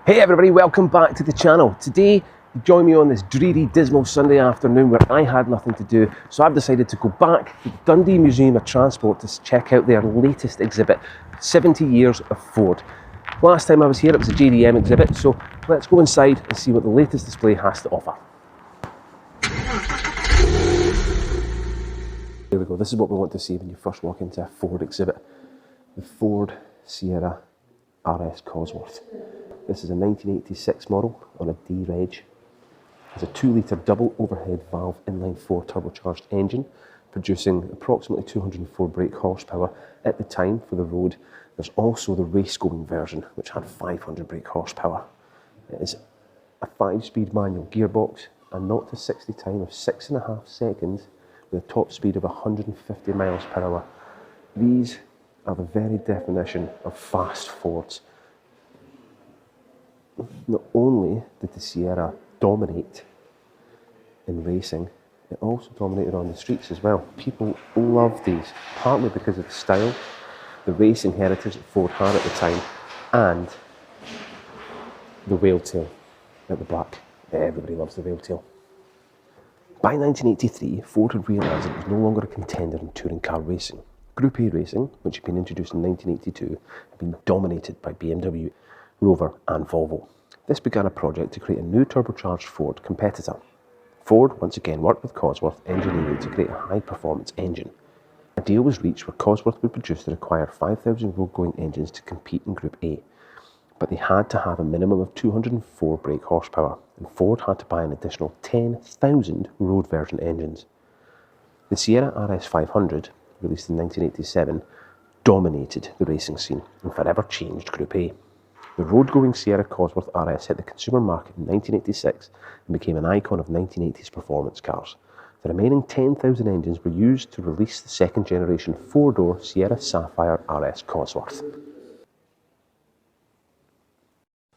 Hey everybody, welcome back to the channel. Today, join me on this dreary, dismal Sunday afternoon where I had nothing to do, so I've decided to go back to the Dundee Museum of Transport to check out their latest exhibit, 70 Years of Ford. Last time I was here, it was a JDM exhibit, so let's go inside and see what the latest display has to offer. Here we go, this is what we want to see when you first walk into a Ford exhibit. The Ford Sierra RS Cosworth. This is a 1986 model on a D-Reg. It's a 2-litre double overhead valve inline-4 turbocharged engine, producing approximately 204 brake horsepower at the time for the road. There's also the race-going version, which had 500 brake horsepower. It is a 5-speed manual gearbox, a 0 to 60 time of 6.5 seconds with a top speed of 150 miles per hour. These are the very definition of fast Fords. Not only did the Sierra dominate in racing, it also dominated on the streets as well. People love these, partly because of the style, the racing heritage that Ford had at the time, and the whale tail at the back. Everybody loves the whale tail. By 1983, Ford had realised it was no longer a contender in touring car racing. Group A racing, which had been introduced in 1982, had been dominated by BMW, Rover and Volvo. This began a project to create a new turbocharged Ford competitor. Ford once again worked with Cosworth Engineering to create a high-performance engine. A deal was reached where Cosworth would produce the required 5,000 road-going engines to compete in Group A, but they had to have a minimum of 204 brake horsepower, and Ford had to buy an additional 10,000 road version engines. The Sierra RS 500, released in 1987, dominated the racing scene and forever changed Group A. The road-going Sierra Cosworth RS hit the consumer market in 1986 and became an icon of 1980s performance cars. The remaining 10,000 engines were used to release the second-generation 4-door Sierra Sapphire RS Cosworth.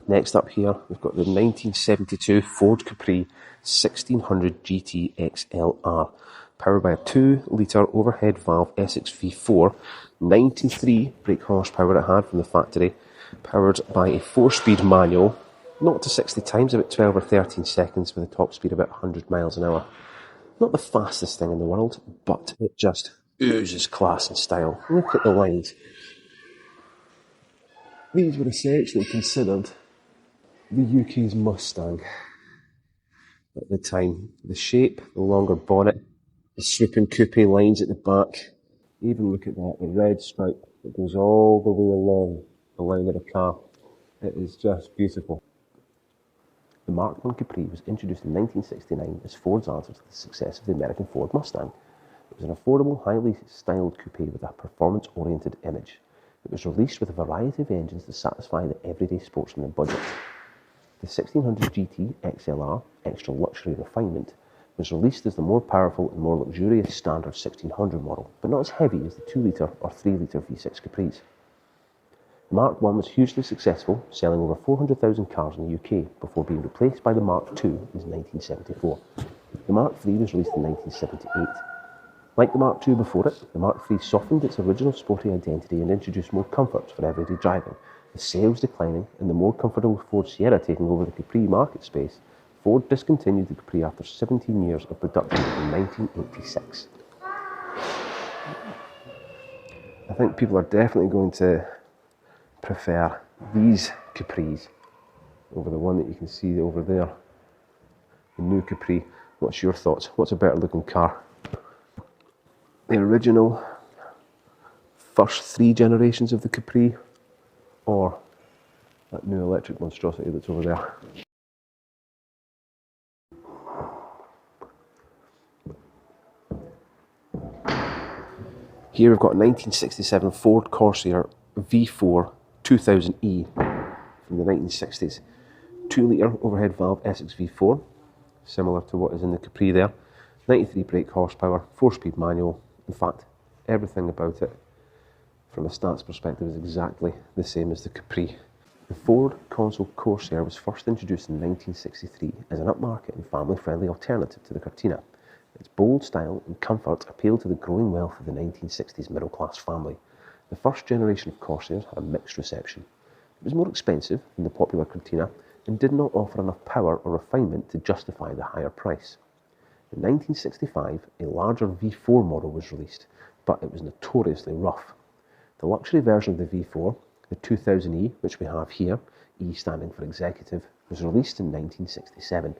Next up here, we've got the 1972 Ford Capri 1600 GT XLR, powered by a 2-litre overhead valve Essex V4, 93 brake horsepower it had from the factory, powered by a 4-speed manual, 0 to 60 times about 12 or 13 seconds with a top speed about 100 miles an hour. Not the fastest thing in the world, but it just oozes class and style. Look at the lines. These were essentially considered the UK's Mustang at the time. The shape, the longer bonnet, the swooping coupe lines at the back. Even look at that, the red stripe that goes all the way along the line of the car. It is just beautiful. The Mark I Capri was introduced in 1969 as Ford's answer to the success of the American Ford Mustang. It was an affordable, highly styled coupe with a performance-oriented image. It was released with a variety of engines to satisfy the everyday sportsman budget. The 1600 GT XLR, extra luxury refinement, was released as the more powerful and more luxurious standard 1600 model, but not as heavy as the 2-litre or 3-litre V6 Capris. The Mark I was hugely successful, selling over 400,000 cars in the UK before being replaced by the Mark II in 1974. The Mark III was released in 1978. Like the Mark II before it, the Mark III softened its original sporty identity and introduced more comforts for everyday driving. With sales declining and the more comfortable Ford Sierra taking over the Capri market space, Ford discontinued the Capri after 17 years of production in 1986. I think people are definitely going to prefer these Capris over the one that you can see over there, the new Capri. What's your thoughts? What's a better looking car? The original first 3 generations of the Capri, or that new electric monstrosity that's over there? Here we've got a 1967 Ford Corsair V4 2000E from the 1960s. 2-litre overhead valve Essex V4, similar to what is in the Capri there. 93 brake horsepower, 4-speed manual. In fact, everything about it from a stats perspective is exactly the same as the Capri. The Ford console Corsair was first introduced in 1963 as an upmarket and family-friendly alternative to the Cortina. Its bold style and comfort appealed to the growing wealth of the 1960s middle-class family. The first generation of Corsairs had a mixed reception. It was more expensive than the popular Cortina and did not offer enough power or refinement to justify the higher price. In 1965, a larger V4 model was released, but it was notoriously rough. The luxury version of the V4, the 2000E, which we have here, E standing for executive, was released in 1967.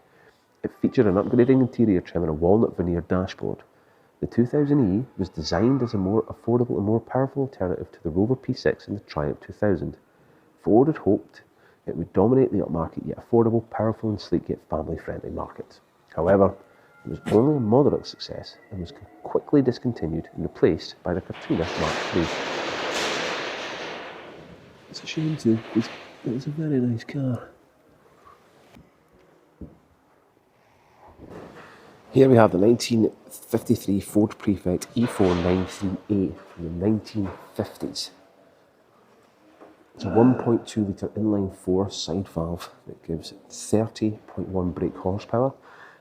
It featured an upgraded interior trim and a walnut veneer dashboard. The 2000E was designed as a more affordable and more powerful alternative to the Rover P6 and the Triumph 2000. Ford had hoped it would dominate the upmarket yet affordable, powerful and sleek yet family-friendly market. However, it was only a moderate success and was quickly discontinued and replaced by the Cortina Mark III. It's a shame too, because it was a very nice car. Here we have the 1953 Ford Prefect E493A from the 1950s. It's a 1.2 litre inline-4 side valve that gives 30.1 brake horsepower,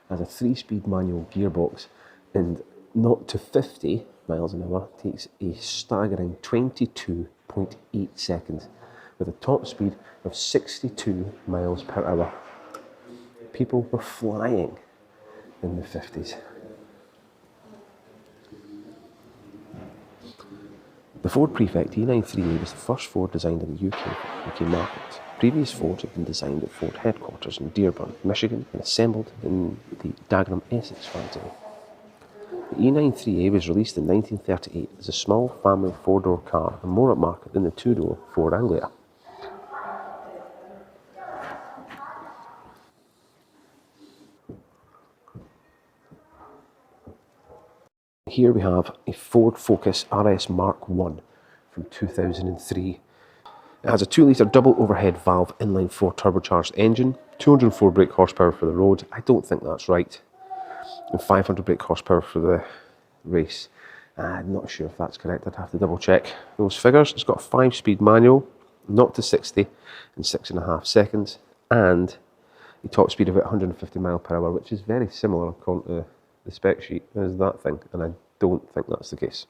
has a 3-speed manual gearbox, and 0 to 50 miles an hour takes a staggering 22.8 seconds, with a top speed of 62 miles per hour. People were flying in the 50s. The Ford Prefect E93A was the first Ford designed in the UK market. Previous Fords had been designed at Ford headquarters in Dearborn, Michigan, and assembled in the Dagenham, Essex factory. The E93A was released in 1938 as a small family 4-door car and more upmarket than the 2-door Ford Anglia. Here we have a Ford Focus RS Mark I from 2003. It has a 2-litre double overhead valve inline-4 turbocharged engine, 204 brake horsepower for the road. I don't think that's right. And 500 brake horsepower for the race. I'm not sure if that's correct. I'd have to double check those figures. It's got a 5-speed manual, 0 to 60 in 6.5 seconds, and a top speed of about 150 miles per hour, which is very similar according to the spec sheet as that thing, and I don't think that's the case.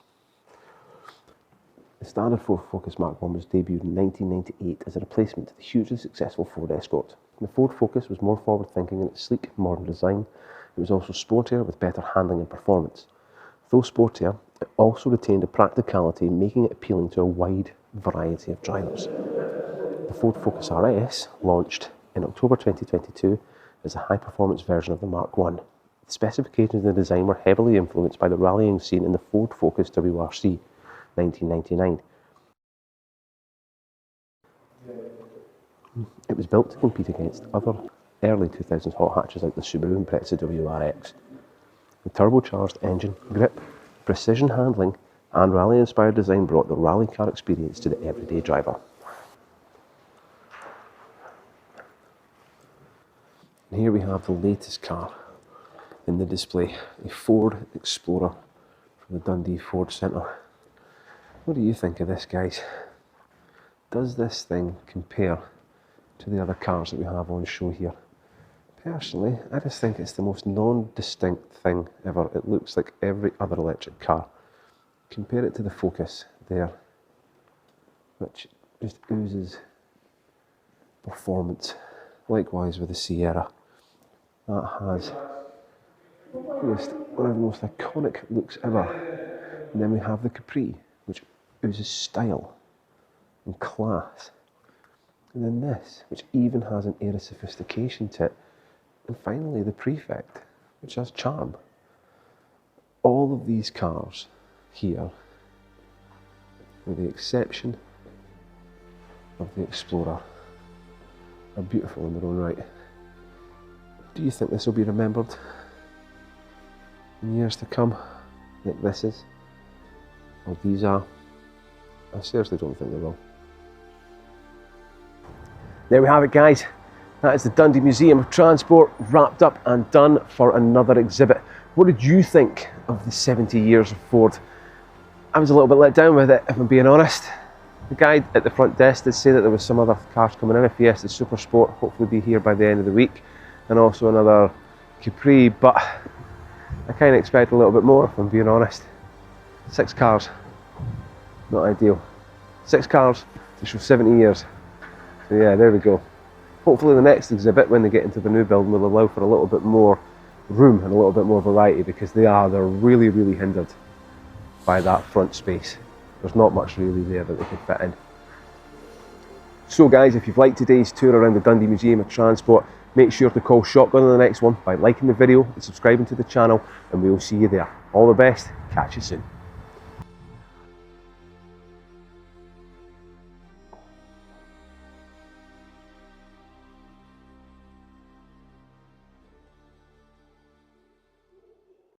The standard Ford Focus Mark I was debuted in 1998 as a replacement to the hugely successful Ford Escort. The Ford Focus was more forward-thinking in its sleek, modern design. It was also sportier with better handling and performance. Though sportier, it also retained a practicality, making it appealing to a wide variety of drivers. The Ford Focus RS launched in October 2022 as a high-performance version of the Mark I. The specifications and the design were heavily influenced by the rallying scene in the Ford Focus WRC 1999. It was built to compete against other early 2000s hot hatches like the Subaru Impreza WRX. The turbocharged engine, grip, precision handling and rally-inspired design brought the rally car experience to the everyday driver. And here we have the latest car in the display, a Ford Explorer from the Dundee Ford Centre. What do you think of this, guys? Does this thing compare to the other cars that we have on show here? Personally, I just think it's the most non-distinct thing ever. It looks like every other electric car. Compare it to the Focus there, which just oozes performance. Likewise with the Sierra. That has just one of the most iconic looks ever. And then we have the Capri, which oozes style and class. And then this, which even has an air of sophistication to it. And finally the Prefect, which has charm. All of these cars here, with the exception of the Explorer, are beautiful in their own right. Do you think this will be remembered in years to come, like this is, or these are? I seriously don't think they will. There we have it, guys. That is the Dundee Museum of Transport wrapped up and done for another exhibit. What did you think of the 70 years of Ford? I was a little bit let down with it, if I'm being honest. The guy at the front desk did say that there was some other cars coming in, a Fiesta Super Sport, hopefully be here by the end of the week, and also another Capri, but I kind of expect a little bit more, if I'm being honest. 6 cars, not ideal. 6 cars to show 70 years. Yeah, there we go. Hopefully the next exhibit, when they get into the new building, will allow for a little bit more room and a little bit more variety, because they're really, really hindered by that front space. There's not much really there that they can fit in. So guys, if you've liked today's tour around the Dundee Museum of Transport, make sure to call shotgun on the next one by liking the video and subscribing to the channel, and we will see you there. All the best, catch you soon.